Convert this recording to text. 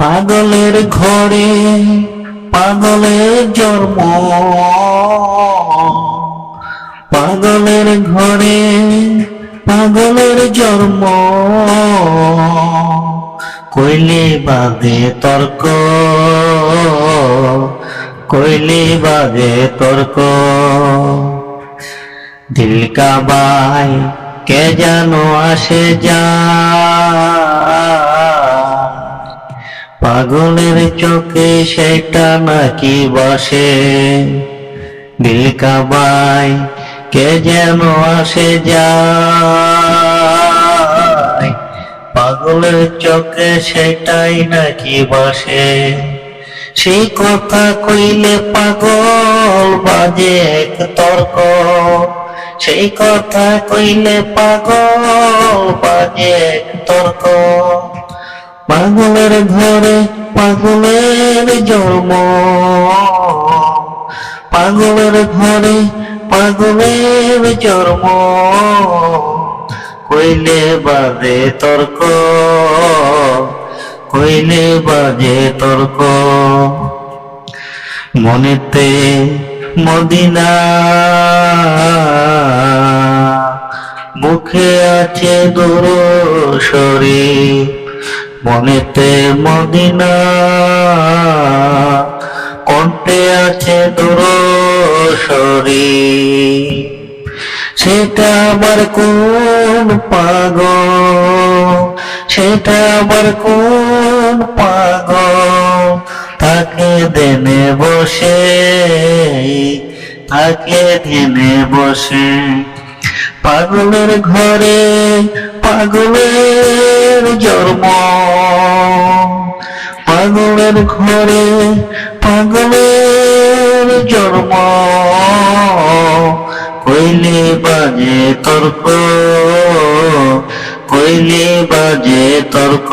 পাগলের ঘরে পাগলের জন্ম, পাগলের ঘরে পাগলের জন্ম। কইলে বাদে তর্ক, কইলে বাদে তর্ক। দিল কাবায় কে জানো আসে যায়, পাগলের চোখে সেটা নাকি বসে। দিল কাবায় কে যেন আসে যায়, পাগলের চোখে সেটাই নাকি বসে। সেই কথা কইলে পাগল বাজে এক তর্ক, সেই কথা কইলে পাগল বাজে এক তর্ক। পাগলের ঘরে পাগলের জন্ম, পাগলের ঘরে পাগলের জন্ম। কইলে বাজে তর্ক, কইলে বাজে তর্ক। মনেতে মদিনা, মুখে আছে দুরূদ শরীফ। মনেতে মদিনা, কণ্ঠে আছে দুরূদ শরীফ। সেটা আবার কোন পাগল, সেটা আবার কোন পাগল থাকে ধ্যানে বসে, থাকে ধ্যানে বসে। পাগলের ঘরে পাগলের জন্ম, পাগলের ঘরে পাগলের জন্ম। কইলে বাজে তর্ক, কইলে বাজে তর্ক।